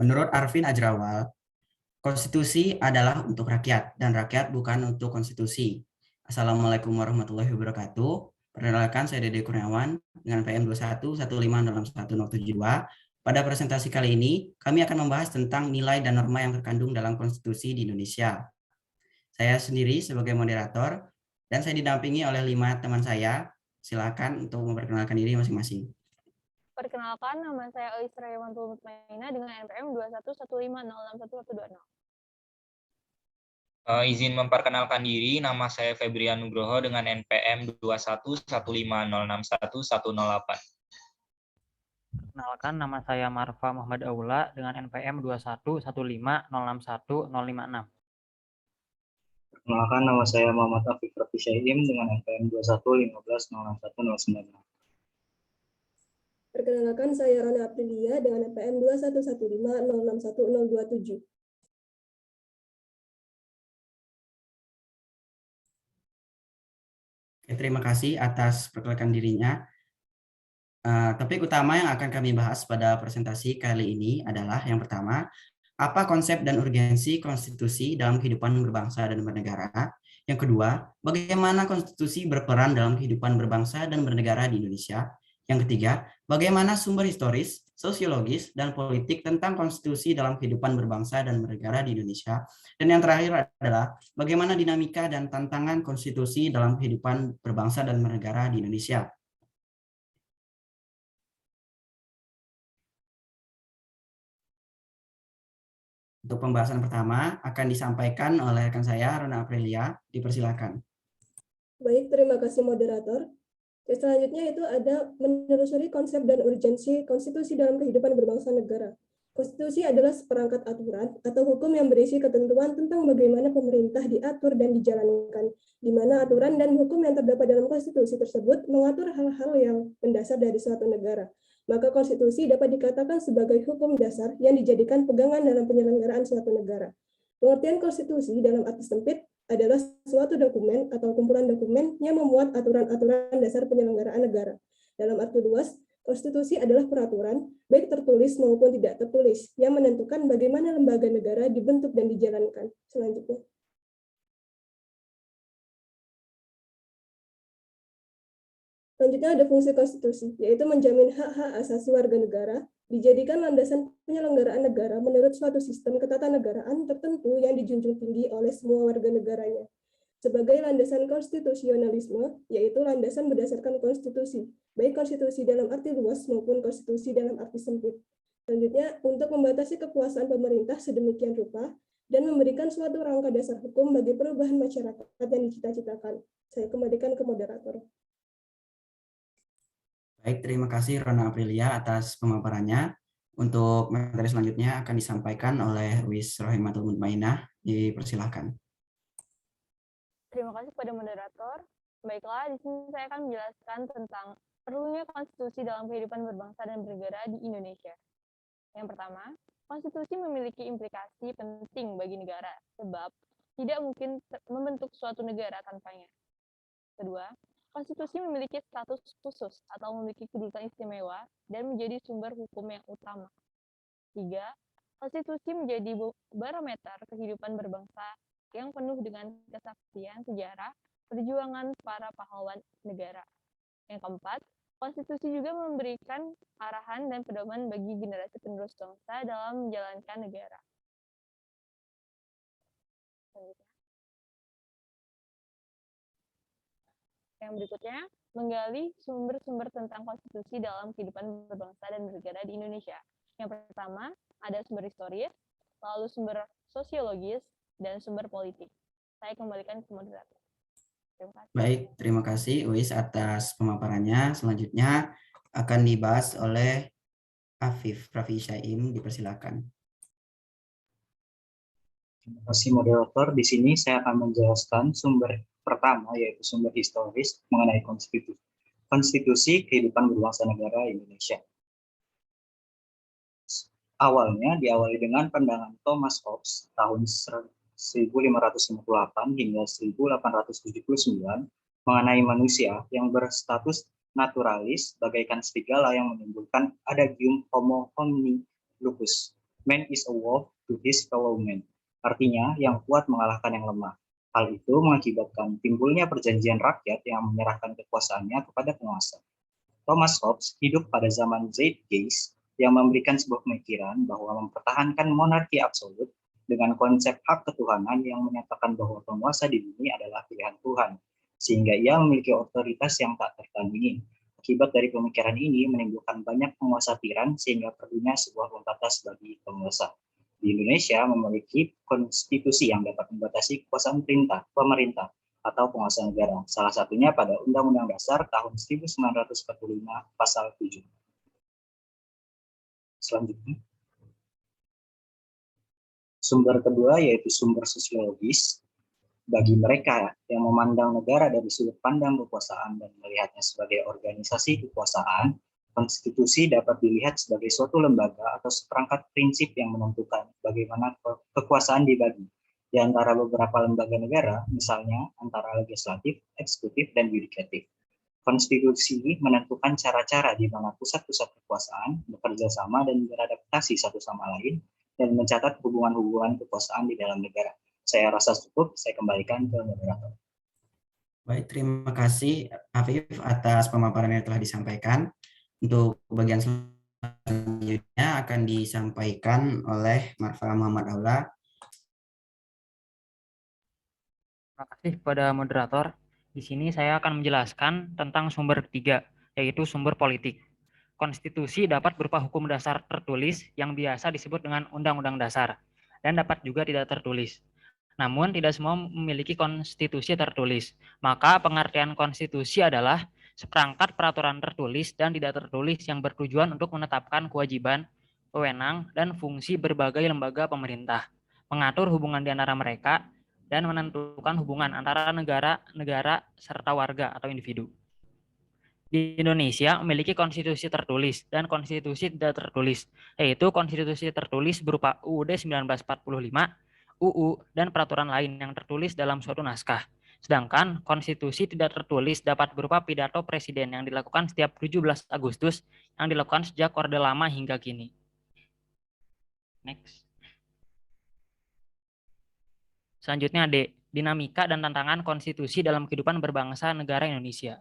Menurut Arvin Ajrawal, konstitusi adalah untuk rakyat dan rakyat bukan untuk konstitusi. Assalamualaikum warahmatullahi wabarakatuh. Perkenalkan, saya Dede Kurniawan dengan PM 21.151.072. Pada presentasi kali ini, kami akan membahas tentang nilai dan norma yang terkandung dalam konstitusi di Indonesia. Saya sendiri sebagai moderator, dan saya didampingi oleh 5 teman saya. Silakan untuk memperkenalkan diri masing-masing. Perkenalkan, nama saya Elisra Yamantul Mutmaina dengan NPM 2115061120. Izin memperkenalkan diri, nama saya Febrian Nugroho dengan NPM 2115061108. Perkenalkan, nama saya Marfa Muhammad Aula dengan NPM 2115061056. Perkenalkan, nama saya Muhammad Afiq Rafi Syaim dengan NPM 2115061096. Perkenalkan, saya Rana Aprilia dengan NPM 2115061027. Terima kasih atas perkenalkan dirinya. Topik utama yang akan kami bahas pada presentasi kali ini adalah yang pertama, apa konsep dan urgensi konstitusi dalam kehidupan berbangsa dan bernegara? Yang kedua, bagaimana konstitusi berperan dalam kehidupan berbangsa dan bernegara di Indonesia? Yang ketiga, bagaimana sumber historis, sosiologis, dan politik tentang konstitusi dalam kehidupan berbangsa dan bernegara di Indonesia? Dan yang terakhir adalah bagaimana dinamika dan tantangan konstitusi dalam kehidupan berbangsa dan bernegara di Indonesia? Untuk pembahasan pertama akan disampaikan oleh rekan saya, Rona Aprilia. Dipersilakan. Baik, terima kasih moderator. Selanjutnya itu ada menelusuri konsep dan urgensi konstitusi dalam kehidupan berbangsa negara. Konstitusi adalah seperangkat aturan atau hukum yang berisi ketentuan tentang bagaimana pemerintah diatur dan dijalankan, di mana aturan dan hukum yang terdapat dalam konstitusi tersebut mengatur hal-hal yang mendasar dari suatu negara. Maka konstitusi dapat dikatakan sebagai hukum dasar yang dijadikan pegangan dalam penyelenggaraan suatu negara. Pengertian konstitusi dalam arti sempit adalah suatu dokumen atau kumpulan dokumen yang memuat aturan-aturan dasar penyelenggaraan negara. Dalam arti luas, konstitusi adalah peraturan, baik tertulis maupun tidak tertulis, yang menentukan bagaimana lembaga negara dibentuk dan dijalankan. Selanjutnya. Selanjutnya ada fungsi konstitusi, yaitu menjamin hak-hak asasi warga negara, dijadikan landasan penyelenggaraan negara menurut suatu sistem ketatanegaraan tertentu yang dijunjung tinggi oleh semua warga negaranya. Sebagai landasan konstitusionalisme, yaitu landasan berdasarkan konstitusi, baik konstitusi dalam arti luas maupun konstitusi dalam arti sempit. Selanjutnya, untuk membatasi kekuasaan pemerintah sedemikian rupa dan memberikan suatu rangka dasar hukum bagi perubahan masyarakat yang dicita-citakan. Saya kembalikan ke moderator. Baik, terima kasih Rona Aprilia atas pemaparannya. Untuk materi selanjutnya akan disampaikan oleh Wis Rohimatul Mutmainah. Dipersilakan. Terima kasih pada moderator. Baiklah, di sini saya akan menjelaskan tentang perlunya konstitusi dalam kehidupan berbangsa dan bernegara di Indonesia. Yang pertama, konstitusi memiliki implikasi penting bagi negara, sebab tidak mungkin membentuk suatu negara tanpanya. Kedua, konstitusi memiliki status khusus atau memiliki kedudukan istimewa dan menjadi sumber hukum yang utama. Tiga, konstitusi menjadi barometer kehidupan berbangsa yang penuh dengan kesaksian sejarah perjuangan para pahlawan negara. Yang keempat, konstitusi juga memberikan arahan dan pedoman bagi generasi penerus bangsa dalam menjalankan negara. Yang berikutnya, menggali sumber-sumber tentang konstitusi dalam kehidupan berbangsa dan bernegara di Indonesia. Yang pertama, ada sumber historis, lalu sumber sosiologis, dan sumber politik. Saya kembalikan ke moderator. Terima kasih. Baik, terima kasih Uis atas pemaparannya. Selanjutnya akan dibahas oleh Afif Rafi Syaim. Dipersilakan. Terima kasih moderator. Di sini saya akan menjelaskan sumber pertama, yaitu sumber historis mengenai konstitusi kehidupan berbangsa negara Indonesia. Awalnya diawali dengan pandangan Thomas Hobbes tahun 1558 hingga 1879 mengenai manusia yang berstatus naturalis bagaikan serigala yang menimbulkan adagium homo homini lupus. Man is a wolf to his fellow man. Artinya, yang kuat mengalahkan yang lemah. Hal itu mengakibatkan timbulnya perjanjian rakyat yang menyerahkan kekuasaannya kepada penguasa. Thomas Hobbes hidup pada zaman Zeitgeist yang memberikan sebuah pemikiran bahwa mempertahankan monarki absolut dengan konsep hak ketuhanan yang menyatakan bahwa penguasa di bumi adalah pilihan Tuhan, sehingga ia memiliki otoritas yang tak tertandingi. Akibat dari pemikiran ini menimbulkan banyak penguasa tiran sehingga perlunya sebuah pembatas bagi penguasa. Di Indonesia memiliki konstitusi yang dapat membatasi kekuasaan pemerintah atau penguasa negara. Salah satunya pada Undang-Undang Dasar tahun 1945 pasal 7. Selanjutnya. Sumber kedua yaitu sumber sosiologis. Bagi mereka yang memandang negara dari sudut pandang kekuasaan dan melihatnya sebagai organisasi kekuasaan, konstitusi dapat dilihat sebagai suatu lembaga atau seperangkat prinsip yang menentukan bagaimana kekuasaan dibagi di antara beberapa lembaga negara, misalnya antara legislatif, eksekutif, dan yudikatif. Konstitusi menentukan cara-cara di mana pusat-pusat kekuasaan bekerja sama dan beradaptasi satu sama lain dan mencatat hubungan-hubungan kekuasaan di dalam negara. Saya rasa cukup, saya kembalikan ke moderator. Baik, terima kasih Afif atas pemaparan yang telah disampaikan. Untuk bagian selanjutnya akan disampaikan oleh Marfa Muhammad Aula. Terima kasih kepada moderator. Di sini saya akan menjelaskan tentang sumber ketiga, yaitu sumber politik. Konstitusi dapat berupa hukum dasar tertulis yang biasa disebut dengan Undang-Undang Dasar, dan dapat juga tidak tertulis. Namun, tidak semua memiliki konstitusi tertulis. Maka pengertian konstitusi adalah seperangkat peraturan tertulis dan tidak tertulis yang bertujuan untuk menetapkan kewajiban, wewenang, dan fungsi berbagai lembaga pemerintah, mengatur hubungan di antara mereka, dan menentukan hubungan antara negara serta warga atau individu. Di Indonesia memiliki konstitusi tertulis dan konstitusi tidak tertulis, yaitu konstitusi tertulis berupa UUD 1945, UU, dan peraturan lain yang tertulis dalam suatu naskah. Sedangkan konstitusi tidak tertulis dapat berupa pidato presiden yang dilakukan setiap 17 Agustus yang dilakukan sejak Orde Lama hingga kini. Next. Selanjutnya D. Dinamika dan tantangan konstitusi dalam kehidupan berbangsa negara Indonesia.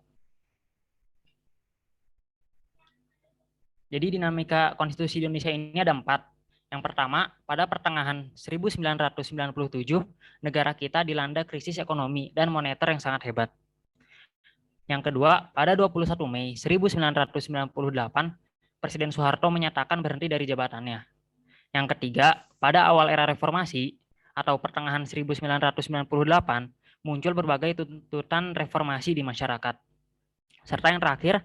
Jadi dinamika konstitusi Indonesia ini ada 4. Yang pertama, pada pertengahan 1997, negara kita dilanda krisis ekonomi dan moneter yang sangat hebat. Yang kedua, pada 21 Mei 1998, Presiden Soeharto menyatakan berhenti dari jabatannya. Yang ketiga, pada awal era reformasi atau pertengahan 1998, muncul berbagai tuntutan reformasi di masyarakat. Serta yang terakhir,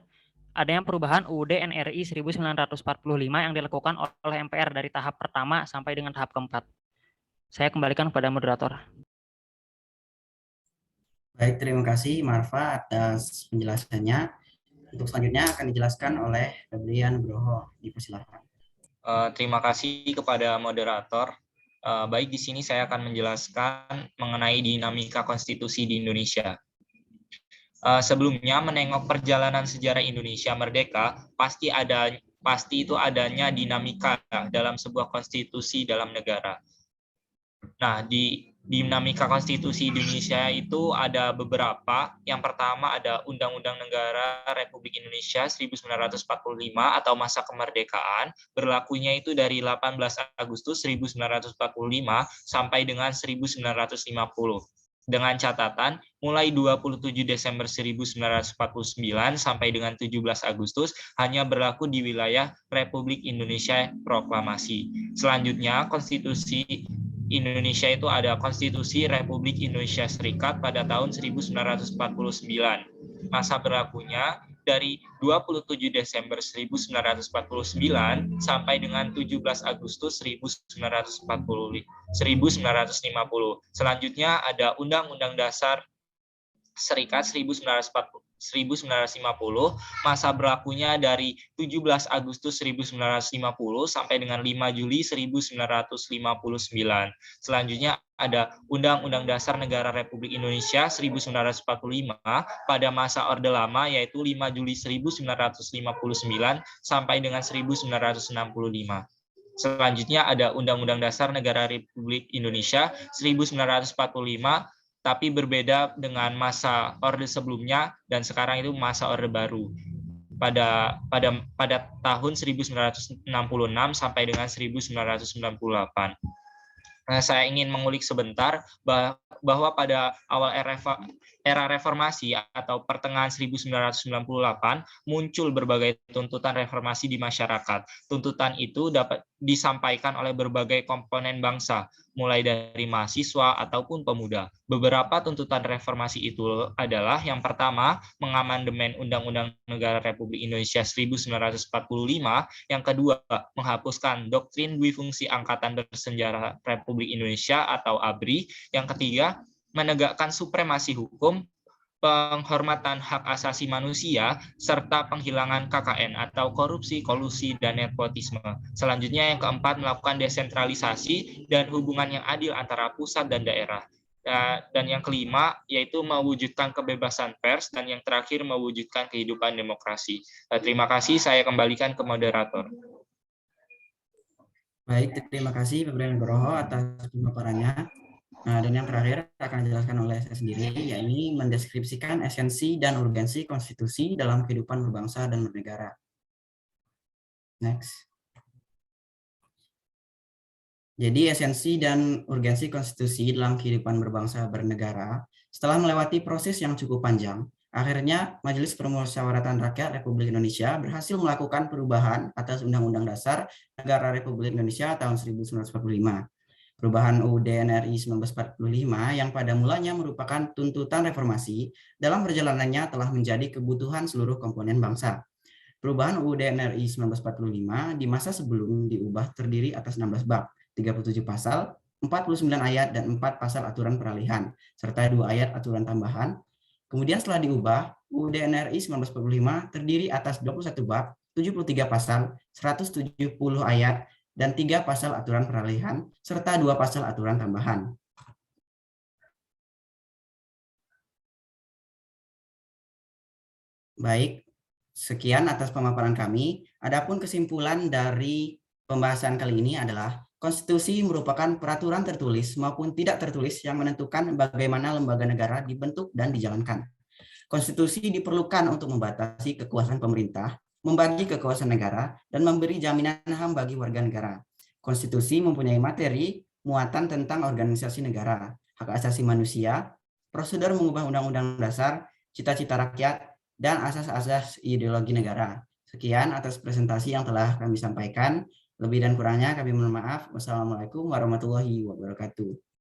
adanya perubahan UUD NRI 1945 yang dilakukan oleh MPR dari tahap pertama sampai dengan tahap keempat. Saya kembalikan kepada moderator. Baik, terima kasih Marfa atas penjelasannya. Untuk selanjutnya akan dijelaskan oleh Febrian Nugroho. Dipersilakan. Terima kasih kepada moderator. Baik, di sini saya akan menjelaskan mengenai dinamika konstitusi di Indonesia. Sebelumnya menengok perjalanan sejarah Indonesia merdeka, pasti itu adanya dinamika dalam sebuah konstitusi dalam negara. Nah, di dinamika konstitusi Indonesia itu ada beberapa. Yang pertama ada Undang-Undang Negara Republik Indonesia 1945 atau masa kemerdekaan, berlakunya itu dari 18 Agustus 1945 sampai dengan 1950. Dengan catatan mulai 27 Desember 1949 sampai dengan 17 Agustus hanya berlaku di wilayah Republik Indonesia Proklamasi. Selanjutnya, konstitusi Indonesia itu ada Konstitusi Republik Indonesia Serikat pada tahun 1949. Masa berlakunya dari 27 Desember 1949 sampai dengan 17 Agustus 1950. Selanjutnya ada Undang-Undang Dasar Serikat 1950, masa berlakunya dari 17 Agustus 1950 sampai dengan 5 Juli 1959. Selanjutnya ada Undang-Undang Dasar Negara Republik Indonesia 1945 pada masa Orde Lama, yaitu 5 Juli 1959 sampai dengan 1965. Selanjutnya ada Undang-Undang Dasar Negara Republik Indonesia 1945, tapi berbeda dengan masa Orde sebelumnya dan sekarang itu masa Orde Baru. Pada tahun 1966 sampai dengan 1998. Saya ingin mengulik sebentar bahwa pada awal era reformasi atau pertengahan 1998 muncul berbagai tuntutan reformasi di masyarakat. Tuntutan itu dapat disampaikan oleh berbagai komponen bangsa, mulai dari mahasiswa ataupun pemuda. Beberapa tuntutan reformasi itu adalah yang pertama, mengamandemen Undang-Undang Negara Republik Indonesia 1945, yang kedua, menghapuskan doktrin Dwifungsi Angkatan Bersenjata Republik Indonesia atau ABRI, yang ketiga, menegakkan supremasi hukum, penghormatan hak asasi manusia, serta penghilangan KKN atau korupsi, kolusi, dan nepotisme. Selanjutnya yang keempat, melakukan desentralisasi dan hubungan yang adil antara pusat dan daerah. Dan yang kelima, yaitu mewujudkan kebebasan pers, dan yang terakhir mewujudkan kehidupan demokrasi. Terima kasih, saya kembalikan ke moderator. Baik, terima kasih Pak Nugroho atas pemaparannya. Nah, dan yang terakhir akan dijelaskan oleh saya sendiri, yakni mendeskripsikan esensi dan urgensi konstitusi dalam kehidupan berbangsa dan bernegara. Next. Jadi esensi dan urgensi konstitusi dalam kehidupan berbangsa bernegara, setelah melewati proses yang cukup panjang, akhirnya Majelis Permusyawaratan Rakyat Republik Indonesia berhasil melakukan perubahan atas Undang-Undang Dasar Negara Republik Indonesia tahun 1945. Perubahan UUD NRI 1945 yang pada mulanya merupakan tuntutan reformasi dalam perjalanannya telah menjadi kebutuhan seluruh komponen bangsa. Perubahan UUD NRI 1945 di masa sebelum diubah terdiri atas 16 bab, 37 pasal, 49 ayat, dan 4 pasal aturan peralihan, serta 2 ayat aturan tambahan. Kemudian setelah diubah, UUD NRI 1945 terdiri atas 21 bab, 73 pasal, 170 ayat, dan 3 pasal aturan peralihan, serta 2 pasal aturan tambahan. Baik, sekian atas pemaparan kami. Adapun kesimpulan dari pembahasan kali ini adalah konstitusi merupakan peraturan tertulis maupun tidak tertulis yang menentukan bagaimana lembaga negara dibentuk dan dijalankan. Konstitusi diperlukan untuk membatasi kekuasaan pemerintah, membagi kekuasaan negara, dan memberi jaminan HAM bagi warga negara. Konstitusi mempunyai materi, muatan tentang organisasi negara, hak asasi manusia, prosedur mengubah undang-undang dasar, cita-cita rakyat, dan asas-asas ideologi negara. Sekian atas presentasi yang telah kami sampaikan. Lebih dan kurangnya kami mohon maaf. Wassalamualaikum warahmatullahi wabarakatuh.